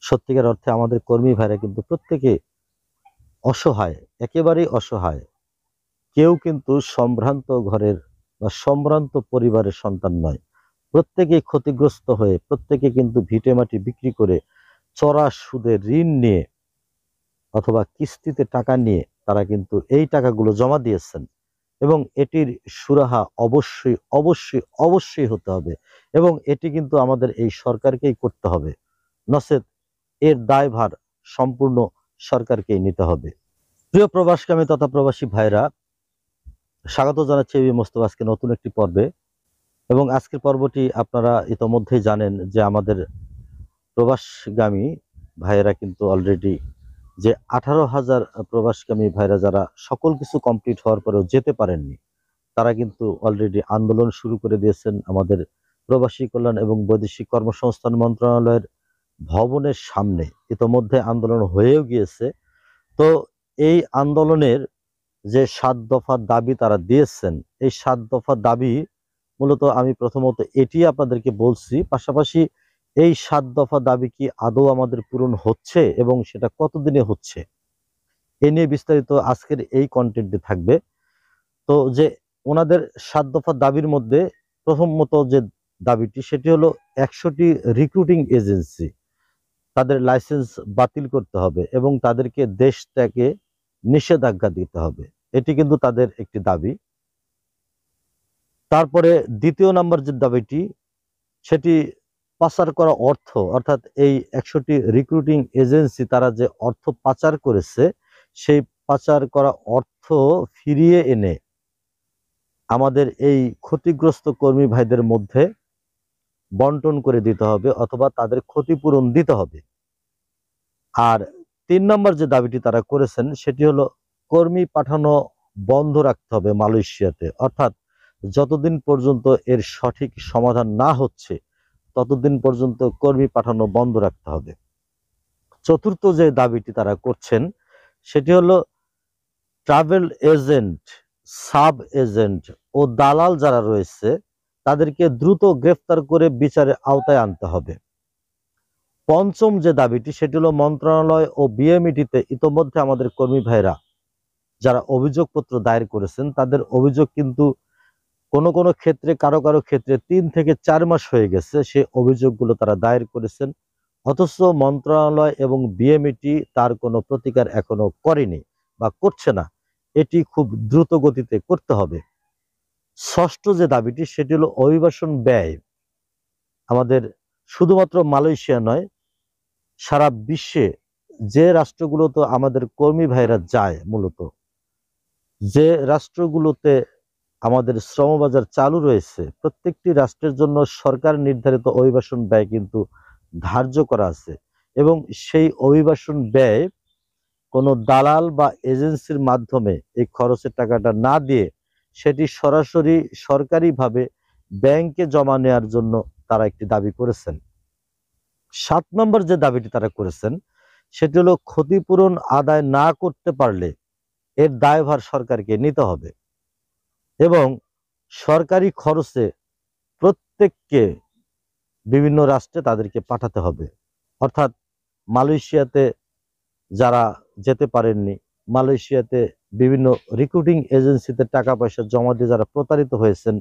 সত্যিকার অর্থে আমাদের কর্মী ভাইরা কিন্তু প্রত্যেকে অসহায়, একেবারেই অসহায়। কেউ কিন্তু সম্ভ্রান্ত ঘরের বা সম্ভ্রান্ত পরিবারের সন্তান নয়। প্রত্যেকেই ক্ষতিগ্রস্ত হয়ে, প্রত্যেকে কিন্তু ভিটেমাটি বিক্রি করে চড়া সুদে ঋণ নিয়ে অথবা কিস্তিতে টাকা নিয়ে তারা কিন্তু এই টাকাগুলো জমা দিয়েছেন। এবং এটির সুরাহা অবশ্যই অবশ্যই অবশ্যই হতে হবে, এবং এটি কিন্তু আমাদের এই সরকারকেই করতে হবে, নচেত এর দায়ভার সম্পূর্ণ সরকারকেই নিতে হবে। প্রিয় প্রবাসগামী তথা প্রবাসী ভাইরা, স্বাগত জানাচ্ছি এবি মোস্তফা আজকে নতুন একটি পর্বে। এবং আজকের পর্বটি আপনারা ইতোমধ্যেই জানেন যে আমাদের প্রবাসগামী ভাইয়েরা কিন্তু অলরেডি যে 18,000 প্রবাসগামী ভাইরা যারা সকল কিছু কমপ্লিট হওয়ার পরেও যেতে পারেননি, তারা কিন্তু অলরেডি আন্দোলন শুরু করে দিয়েছেন আমাদের প্রবাসী কল্যাণ এবং বৈদেশিক কর্মসংস্থান মন্ত্রণালয়ের ভবনের সামনে। ইতোমধ্যে আন্দোলন হয়েও গিয়েছে। তো এই আন্দোলনের যে 7 দফা দাবি তারা দিয়েছেন, এই 7 দফা দাবি মূলত আমি প্রথমত এটি আপনাদেরকে বলছি, পাশাপাশি এই 7 দফা দাবি কি আদৌ আমাদের পূরণ হচ্ছে এবং সেটা কতদিনে হচ্ছে, এ নিয়ে বিস্তারিত আজকের এই কন্টেন্টে থাকবে। তো যে ওনাদের 7 দফা দাবির মধ্যে প্রথমত যে দাবিটি, সেটি হলো 100টি রিক্রুটিং এজেন্সি তাদের লাইসেন্স বাতিল করতে হবে এবং তাদেরকে দেশ ত্যাগে নিষেধাজ্ঞা দিতে হবে। এটি কিন্তু তাদের একটি দাবি। তারপরে দ্বিতীয় নাম্বার যে দাবিটি, সেটি পাচার করা অর্থ, অর্থাৎ এই 100টি রিক্রুটিং এজেন্সি তারা যে অর্থ পাচার করেছে, সেই পাচার করা অর্থ ফিরিয়ে এনে আমাদের এই ক্ষতিগ্রস্ত কর্মী ভাইদের মধ্যে বন্টন করে দিতে হবে অথবা তাদের ক্ষতিপূরণ দিতে হবে। আর 3 নম্বর যে দাবিটি তারা করেছেন, সেটি হলো কর্মী পাঠানো বন্ধ রাখতে হবে মালয়েশিয়াতে, অর্থাৎ যতদিন পর্যন্ত এর সঠিক সমাধান না হচ্ছে ততদিন পর্যন্ত কর্মী পাঠানো বন্ধ রাখতে হবে। চতুর্থ যে দাবিটি তারা করছেন, সেটি হলো ট্রাভেল এজেন্ট, সাব এজেন্ট ও দালাল যারা রয়েছে তাদেরকে দ্রুত গ্রেফতার করে বিচারের আওতায় আনতে হবে। পঞ্চম যে দাবিটি, সেটি হলো মন্ত্রণালয় ও বিএমইটিতে ইতোমধ্যে আমাদের কর্মী ভাইরা যারা অভিযোগপত্র দায়ের করেছেন, তাদের অভিযোগ কিন্তু কোনো কোনো ক্ষেত্রে, কারো কারো ক্ষেত্রে 3 থেকে 4 মাস হয়ে গেছে সেই অভিযোগগুলো তারা দায়ের করেছেন, অথচ মন্ত্রণালয় এবং বিএমইটি তার কোনো প্রতিকার এখনো করেনি বা করছে না। এটি খুব দ্রুত গতিতে করতে হবে। ষষ্ঠ যে দাবিটি, সেটি হলো অভিবাসন ব্যয়। আমাদের শুধুমাত্র মালয়েশিয়া নয়, সারা বিশ্বে যে রাষ্ট্রগুলোতে আমাদের কর্মী ভাইরা যায়, মূলত যে রাষ্ট্রগুলোতে আমাদের শ্রমবাজার চালু রয়েছে, প্রত্যেকটি রাষ্ট্রের জন্য সরকার নির্ধারিত অভিবাসন ব্যয় কিন্তু ধার্য করা আছে। এবং সেই অভিবাসন ব্যয় কোনো দালাল বা এজেন্সির মাধ্যমে এই খরচের টাকাটা না দিয়ে সেটি সরাসরি সরকারিভাবে ব্যাংকে জমা নেওয়ার জন্য তারা একটি দাবি করেছেন। 7 নম্বর যে দাবিটি তারা করেছেন, সেটি হলো ক্ষতিপূরণ আদায় না করতে পারলে এর দায়ভার সরকারকে নিতে হবে এবং সরকারি খরচে প্রত্যেককে বিভিন্ন রাষ্ট্রে তাদেরকে পাঠাতে হবে। অর্থাৎ মালয়েশিয়াতে যারা যেতে পারেননি, মালয়েশিয়াতে বিভিন্ন রিক্রুটিং এজেন্সিতে টাকা পয়সা জমা দিয়ে যারা প্রতারিত হয়েছেন,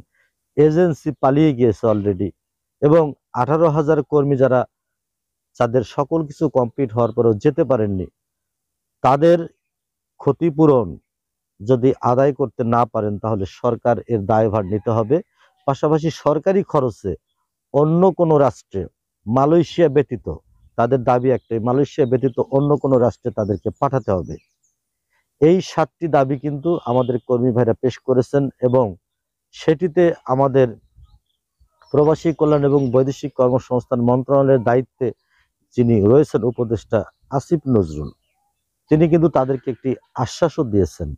এজেন্সি পালিয়ে গিয়েছে অলরেডি, এবং 18,000 কর্মী যারা যাদের সকল কিছু কমপ্লিট হওয়ার পরেও যেতে পারেননি, তাদের ক্ষতিপূরণ যদি আদায় করতে না পারেন তাহলে সরকার এর দায়ভার নিতে হবে। পাশাপাশি সরকারি খরচে অন্য কোনো রাষ্ট্রে, মালয়েশিয়া ব্যতীত, তাদের দাবি একটাই, মালয়েশিয়া ব্যতীত অন্য কোনো রাষ্ট্রে তাদেরকে পাঠাতে হবে। এই 7টি দাবি কিন্তু আমাদের কর্মী ভাইরা পেশ করেছেন এবং সেটিতে আমাদের প্রবাসী কল্যাণ এবং বৈদেশিক কর্মসংস্থান মন্ত্রণালয়ের দায়িত্বে যিনি রয়েছেন উপদেষ্টা আসিফ নজরুল, তিনি কিন্তু তাদেরকে একটি আশ্বাসও দিয়েছেন।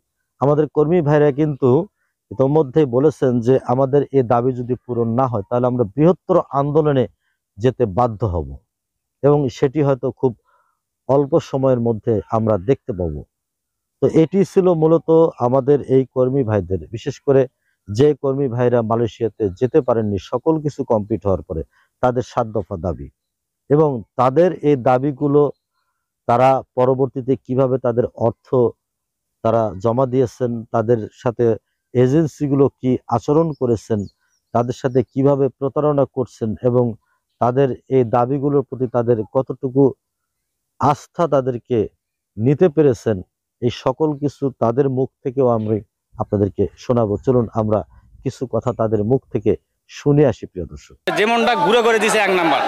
আমাদের কর্মী ভাইরা কিন্তু ইতোমধ্যেই বলেছেন যে আমাদের এই দাবি যদি পূরণ না হয় তাহলে আমরা বৃহত্তর আন্দোলনে যেতে বাধ্য হব এবং সেটি হয়তো খুব অল্প সময়ের মধ্যে আমরা দেখতে পাব। তো এটি ছিল মূলত আমাদের এই কর্মী ভাইদের, বিশেষ করে যে কর্মী ভাইরা মালয়েশিয়াতে যেতে পারেননি সকল কিছু কমপ্লিট হওয়ার পরে, তাদের 7 দফা দাবি। এবং তাদের এই দাবিগুলো তারা পরবর্তীতে কিভাবে তাদের অর্থ তারা জমা দিয়েছেন, তাদের সাথে এজেন্সিগুলো কি আচরণ করেছেন, তাদের সাথে কিভাবে প্রতারণা করছেন এবং তাদের এই দাবিগুলোর প্রতি তাদের কতটুকু আস্থা তাদেরকে নিতে পেরেছেন, এই সকল কিছু তাদের মুখ থেকেও আমি আপনাদেরকে শোনাবো। চলুন আমরা কিছু কথা তাদের মুখ থেকে শুনে আসি প্রিয় দর্শক। যেমনটা ঘুরে করে দিছে 1 নাম্বার,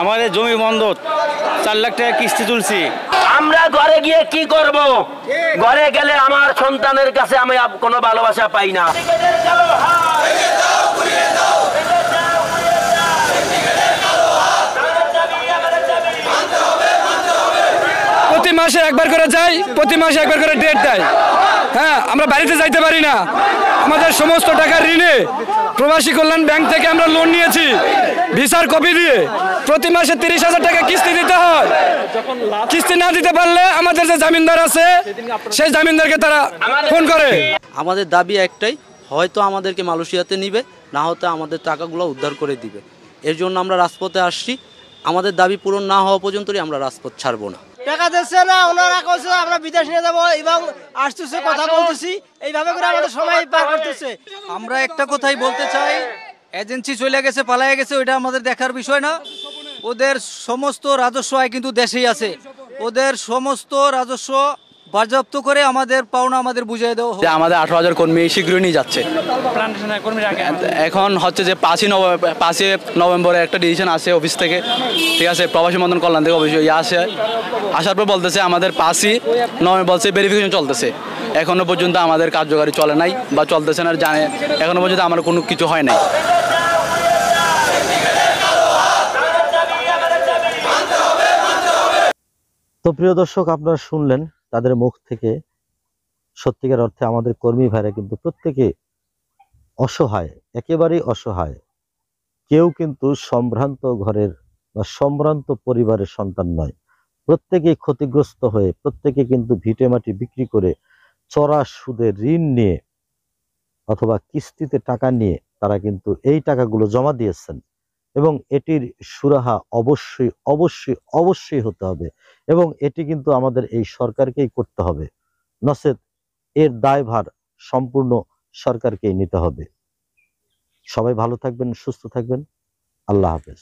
আমাদের জমি বন্ধক 4 লাখ টাকা কিস্তি তুলছি। আমরা ঘরে গিয়ে কি করব? ঘরে গেলে আমার সন্তানের কাছে আমি কোনো ভালোবাসা পাই না। প্রতি মাসে একবার করে যাই, প্রতি মাসে একবার করে ডেট দেয়। হ্যাঁ, আমরা বাড়িতে যাইতে পারি না। আমাদের সমস্ত টাকা ঋণে প্রবাসী কল্যাণ ব্যাংক থেকে আমরা লোন নিয়েছি ভিসার কপি দিয়ে। প্রতি মাসে 30,000 টাকা কিস্তি দিতে হয়। কিস্তি না দিতে পারলে আমাদের যে জামিনদার আছে সেই জামিনদারকে তারা ফোন করে। আমাদের দাবি একটাই, হয়তো আমাদেরকে মালয়েশিয়াতে নিবে, না হতে আমাদের টাকাগুলো উদ্ধার করে দিবে। এর জন্য আমরা রাজপথে আসছি। আমাদের দাবি পূরণ না হওয়া পর্যন্তই আমরা রাজপথ ছাড়বো না। টাকা দিচ্ছে না, ওনারা কইছে আমরা বিদেশ নিয়ে যাবো এবং আসতেছে, কথা বলতেছি, এইভাবে করে আমাদের সময় পার করতেছে। আমরা একটা কথাই বলতে চাই, এজেন্সি চলে গেছে, পালায়ে গেছে, ওইটা আমাদের দেখার বিষয় না। ওদের সমস্ত রাজস্ব আয় কিন্তু দেশেই আছে। ওদের সমস্ত রাজস্ব বাজেয়াপ্ত করে আমাদের পাওনা আমাদের বুঝিয়ে দেওয়া হবে। আমাদের 18,000 কর্মী শীঘ্রই নিয়ে যাচ্ছে। এখন হচ্ছে যে 5ই নভেম্বরে একটা ডিসিশন আসে অফিস থেকে, ঠিক আছে, প্রবাসী মন্ত্রণ কল্যাণ থেকে অফিস আসে। আসার পর বলতেছে আমাদের 5ই নভেম্বর বলছে ভেরিফিকেশন চলতেছে। এখনো পর্যন্ত আমাদের কার্যকারী চলে নাই বা চলতেছে না, জানে এখনো পর্যন্ত আমার কোনো কিছু হয় নাই। তো প্রিয় দর্শক, আপনারা শুনলেন তাদের মুখ থেকে। সত্যিকার অর্থে আমাদের কর্মী ভাইরা কিন্তু প্রত্যেকে অসহায়, একেবারেই অসহায়। কেউ কিন্তু সম্ভ্রান্ত ঘরের বা সম্ভ্রান্ত পরিবারের সন্তান নয়। প্রত্যেকেই ক্ষতিগ্রস্ত হয়ে, প্রত্যেকে কিন্তু ভিটে মাটি বিক্রি করে চড়া সুদে ঋণ নিয়ে অথবা কিস্তিতে টাকা নিয়ে তারা কিন্তু এই টাকাগুলো জমা দিয়েছেন এবং এটির সুরাহা অবশ্যই অবশ্যই অবশ্যই হতে হবে এবং এটি কিন্তু আমাদের এই সরকারকেই করতে হবে, নচেত এর দায়ভার সম্পূর্ণ সরকারকেই নিতে হবে। সবাই ভালো থাকবেন, সুস্থ থাকবেন। আল্লাহ হাফেজ।